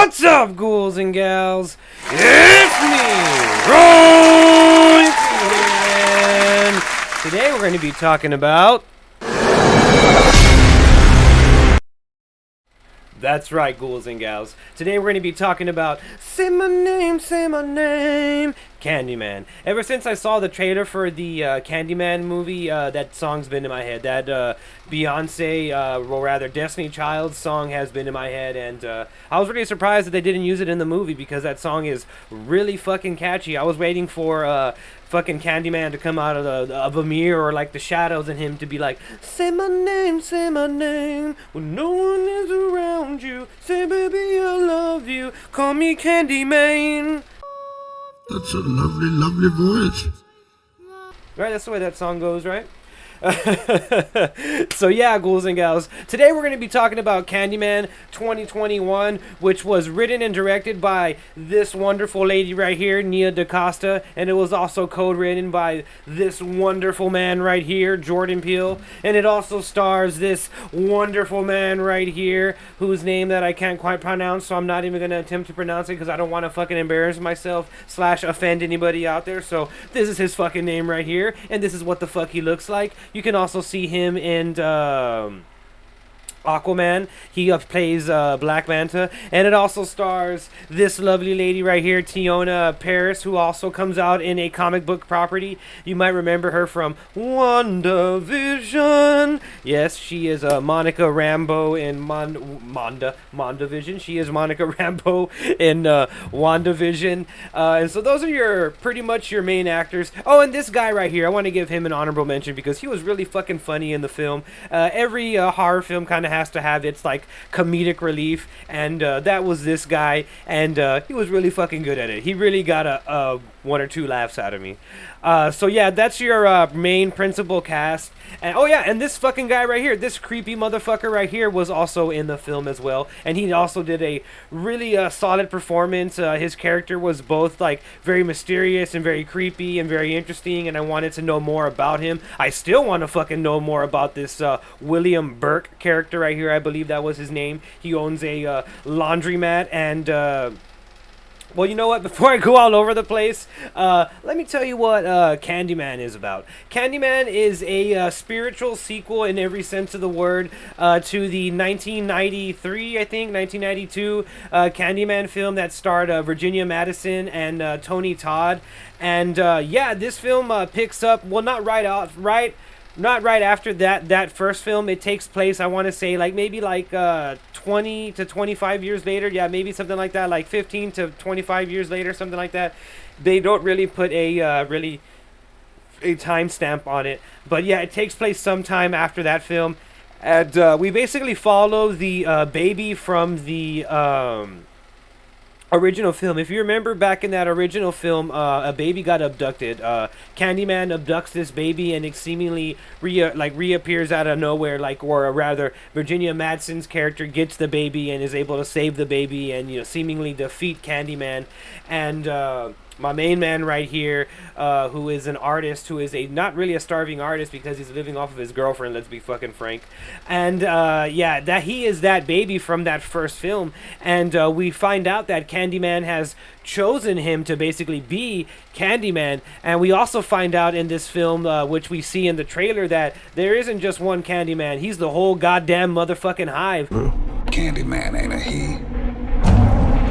What's up, ghouls and gals? It's me, Roy. Today we're going to be talking about... That's right, ghouls and gals. Today we're going to be talking about Say My Name, Candyman. Ever since I saw the trailer for the Candyman movie, that song's been in my head. That Beyonce, or rather Destiny Child's song has been in my head, and I was really surprised that they didn't use it in the movie because that song is really fucking catchy. I was waiting for fucking Candyman to come out of a mirror or like the shadows and him to be like, say my name when no one is around you. Say baby I love you, call me Candyman. That's a lovely, lovely voice. Right, that's the way that song goes, right? So yeah, ghouls and gals, today we're going to be talking about Candyman 2021, which was written and directed by this wonderful lady right here, Nia DaCosta, and it was also co-written by this wonderful man right here, Jordan Peele, and it also stars this wonderful man right here, whose name that I can't quite pronounce, so I'm not even going to attempt to pronounce it because I don't want to fucking embarrass myself / offend anybody out there. So this is his fucking name right here, and this is what the fuck he looks like. You can also see him in Aquaman. He plays Black Manta, and it also stars this lovely lady right here, Tiona Paris, who also comes out in a comic book property. You might remember her from WandaVision. Yes, she is Monica Rambeau in MondaVision. She is Monica Rambeau in WandaVision. And so those are pretty much your main actors. Oh, and this guy right here, I want to give him an honorable mention because he was really fucking funny in the film. Every horror film kind of has to have its like comedic relief, and that was this guy, and he was really fucking good at it. He really got a one or two laughs out of me. So yeah, that's your main principal cast. And oh yeah, and this fucking guy right here, this creepy motherfucker right here was also in the film as well, and he also did a really solid performance. His character was both like very mysterious and very creepy and very interesting, and I wanted to know more about him. I still want to fucking know more about this William Burke character right here. I believe that was his name. He owns a laundromat, and well, you know what? Before I go all over the place, let me tell you what Candyman is about. Candyman is a spiritual sequel in every sense of the word to the 1993, I think, 1992 Candyman film that starred Virginia Madsen and Tony Todd. And yeah, this film picks up, well, not right after that first film. It takes place, I want to say, like maybe like 20 to 25 years later. Yeah, maybe something like that, like 15 to 25 years later, something like that. They don't really put a timestamp on it, but yeah, it takes place sometime after that film. And we basically follow the baby from the original film. If you remember back in that original film, a baby got abducted. Candyman abducts this baby, and it seemingly reappears out of nowhere, or rather, Virginia Madsen's character gets the baby and is able to save the baby and seemingly defeat Candyman. And my main man right here, who is an artist, who is not really a starving artist because he's living off of his girlfriend, let's be fucking frank. And yeah, that he is that baby from that first film. And we find out that Candyman has chosen him to basically be Candyman. And we also find out in this film, which we see in the trailer, that there isn't just one Candyman. He's the whole goddamn motherfucking hive. Candyman ain't a he.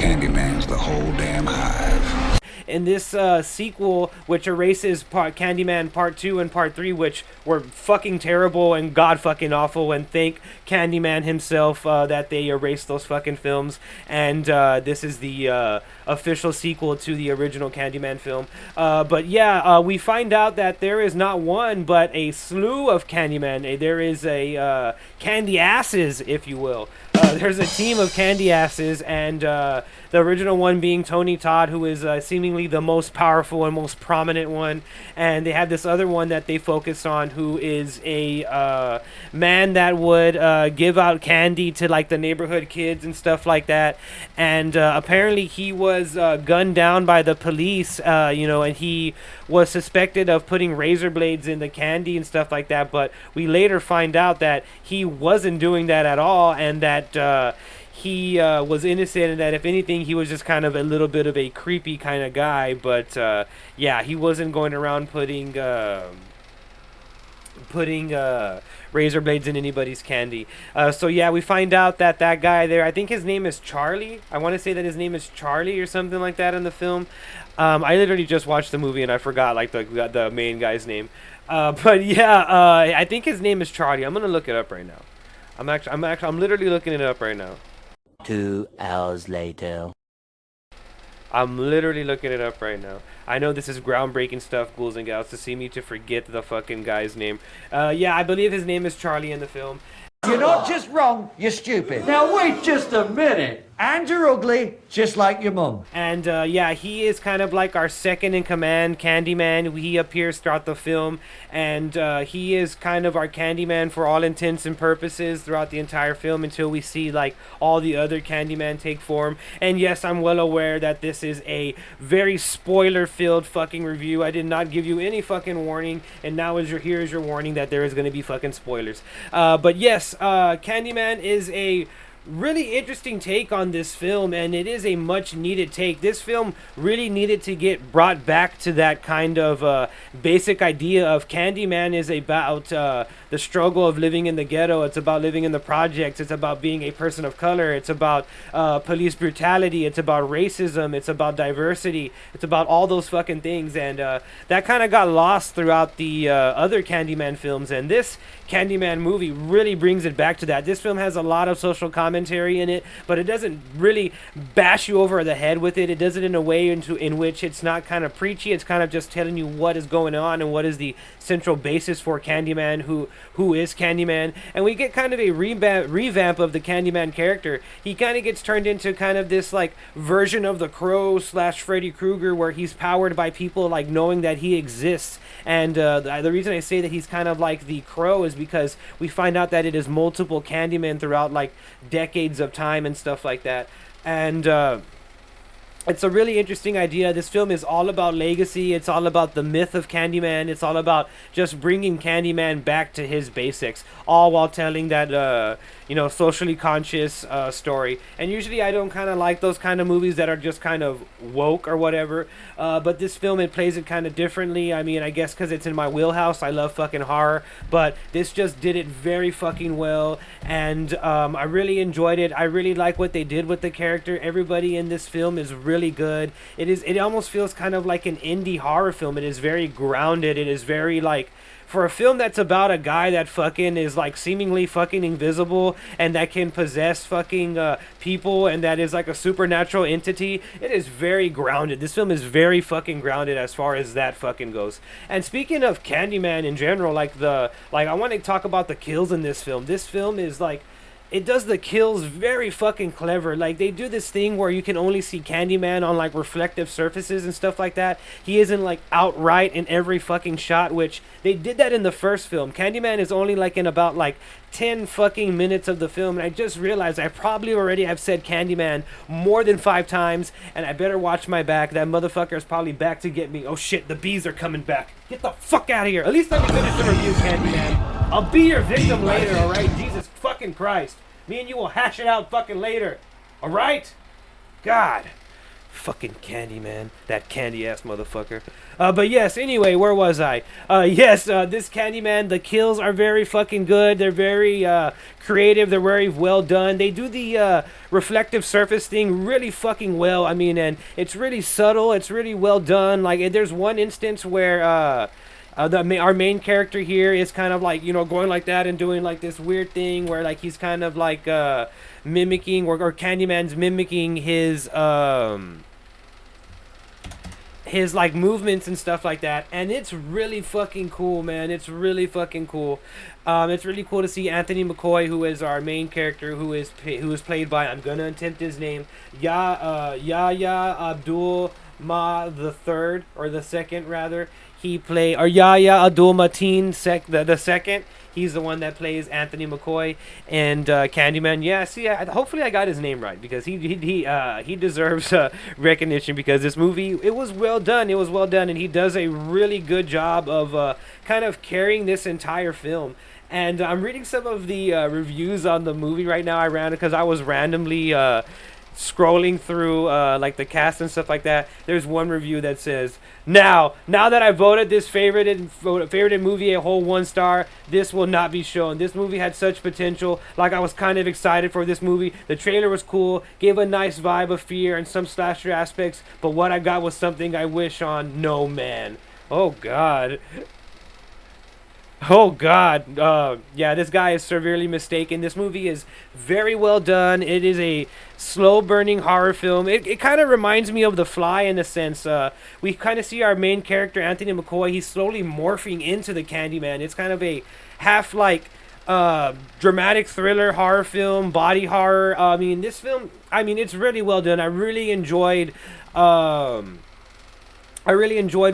Candyman's the whole damn hive. In this sequel, which erases Candyman Part 2 and Part 3, which were fucking terrible and god fucking awful, and thank Candyman himself that they erased those fucking films, and this is the official sequel to the original Candyman film. But yeah, we find out that there is not one, but a slew of Candyman. There is a candy asses, if you will. There's a team of candy asses, and the original one being Tony Todd, who is seemingly the most powerful and most prominent one. And they have this other one that they focus on, who is a man that would give out candy to like the neighborhood kids and stuff like that. And apparently he was gunned down by the police, and he was suspected of putting razor blades in the candy and stuff like that. But we later find out that he wasn't doing that at all, and that he was innocent, and that if anything, he was just kind of a little bit of a creepy kind of guy. But yeah, he wasn't going around putting razor blades in anybody's candy. So yeah, we find out that that guy there, I think his name is Charlie. I want to say that his name is Charlie or something like that in the film. I literally just watched the movie and I forgot like the main guy's name. But yeah, I think his name is Charlie. I'm gonna look it up right now. I'm literally looking it up right now. 2 hours later. I'm literally looking it up right now. I know this is groundbreaking stuff, ghouls and gals, to see me to forget the fucking guy's name. Yeah, I believe his name is Charlie in the film. You're not just wrong, you're stupid. Now wait just a minute. And you're ugly, just like your mum. And yeah, he is kind of like our second in command, Candyman. He appears throughout the film, and he is kind of our Candyman for all intents and purposes throughout the entire film until we see like all the other Candyman take form. And yes, I'm well aware that this is a very spoiler-filled fucking review. I did not give you any fucking warning, and now here is your warning that there is going to be fucking spoilers. But yes, Candyman is a really interesting take on this film, and it is a much needed take. This film really needed to get brought back to that kind of basic idea of Candyman is about the struggle of living in the ghetto. It's about living in the projects. It's about being a person of color. It's about police brutality. It's about racism. It's about diversity. It's about all those fucking things, and that kind of got lost throughout the other Candyman films, and this Candyman movie really brings it back to that. This film has a lot of social commentary in it, but it doesn't really bash you over the head with it. It does it in a way in which it's not kind of preachy. It's kind of just telling you what is going on and what is the central basis for Candyman, who is Candyman. And we get kind of a revamp of the Candyman character. He kind of gets turned into kind of this like version of the Crow / Freddy Krueger, where he's powered by people like knowing that he exists. And the reason I say that he's kind of like the Crow is because we find out that it is multiple Candymen throughout like decades of time and stuff like that. And it's a really interesting idea. This film is all about legacy. It's all about the myth of Candyman. It's all about just bringing Candyman back to his basics, all while telling that socially conscious story. And usually I don't kind of like those kind of movies that are just kind of woke or whatever, but this film, it plays it kind of differently. I mean, I guess because it's in my wheelhouse. I love fucking horror, but this just did it very fucking well, and I really enjoyed it. I really like what they did with the character. Everybody in this film is really good. It almost feels kind of like an indie horror film. It is very grounded. It is very like, for a film that's about a guy that fucking is like seemingly fucking invisible and that can possess fucking people, and that is like a supernatural entity, it is very grounded. This film is very fucking grounded as far as that fucking goes. And speaking of Candyman in general, I want to talk about the kills in this film. This film is like, it does the kills very fucking clever. Like, they do this thing where you can only see Candyman on like reflective surfaces and stuff like that. He isn't like outright in every fucking shot, which they did that in the first film. Candyman is only like in about like 10 fucking minutes of the film, and I just realized I probably already have said Candyman more than 5 times, and I better watch my back. That motherfucker is probably back to get me. Oh shit, the bees are coming back. Get the fuck out of here. At least let me finish the review, Candyman. I'll be your victim later, alright? Jesus fucking Christ. Me and you will hash it out fucking later. Alright? God. Fucking Candyman. That candy-ass motherfucker. But yes, anyway, where was I? Yes, this Candyman, the kills are very fucking good. They're very creative. They're very well done. They do the reflective surface thing really fucking well. I mean, and it's really subtle. It's really well done. Like, there's one instance where our main character here is kind of like, going like that and doing like this weird thing where like he's kind of like mimicking, or Candyman's mimicking his like movements and stuff like that, and it's really fucking cool, man. It's really fucking cool. It's really cool to see Anthony McCoy, who is our main character, who is played by, I'm gonna attempt his name, Yahya Abdul Ma the third, or the second rather. He played, or Yahya Abdul Mateen the second. He's the one that plays Anthony McCoy and Candyman. Yeah, see, hopefully I got his name right, because he deserves recognition, because this movie, it was well done. It was well done, and he does a really good job of kind of carrying this entire film. And I'm reading some of the reviews on the movie right now. I ran it because I was randomly scrolling through like the cast and stuff like that. There's one review that says, now that I voted this favorite movie a whole 1 star, this will not be shown. This movie had such potential. Like, I was kind of excited for this movie. The trailer was cool, gave a nice vibe of fear and some slasher aspects, but what I got was something I wish on no man. Oh God. Oh God, yeah, this guy is severely mistaken. This movie is very well done. It is a slow-burning horror film. It kind of reminds me of The Fly in a sense. We kind of see our main character, Anthony McCoy, he's slowly morphing into the Candyman. It's kind of a half like dramatic thriller horror film, body horror. I mean, this film, I mean, it's really well done. I really enjoyed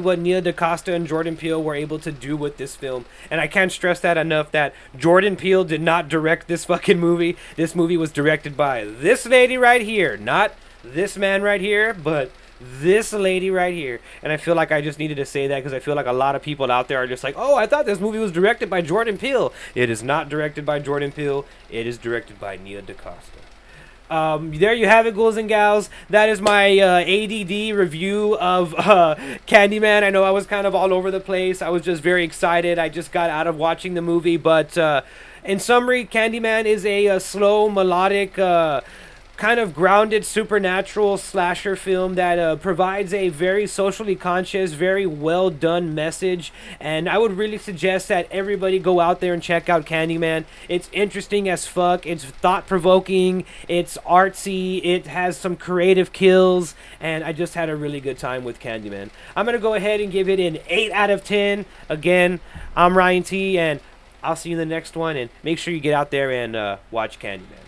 what Nia DaCosta and Jordan Peele were able to do with this film. And I can't stress that enough, that Jordan Peele did not direct this fucking movie. This movie was directed by this lady right here. Not this man right here, but this lady right here. And I feel like I just needed to say that because I feel like a lot of people out there are just like, oh, I thought this movie was directed by Jordan Peele. It is not directed by Jordan Peele. It is directed by Nia DaCosta. There you have it, ghouls and gals. That is my ADD review of Candyman. I know I was kind of all over the place. I was just very excited. I just got out of watching the movie. But in summary, Candyman is a slow, melodic, kind of grounded supernatural slasher film that provides a very socially conscious, very well done message. And I would really suggest that everybody go out there and check out Candyman. It's interesting as fuck. It's thought provoking. It's artsy. It has some creative kills. And I just had a really good time with Candyman. I'm going to go ahead and give it an 8 out of 10. Again, I'm Ryan T. And I'll see you in the next one. And make sure you get out there and watch Candyman.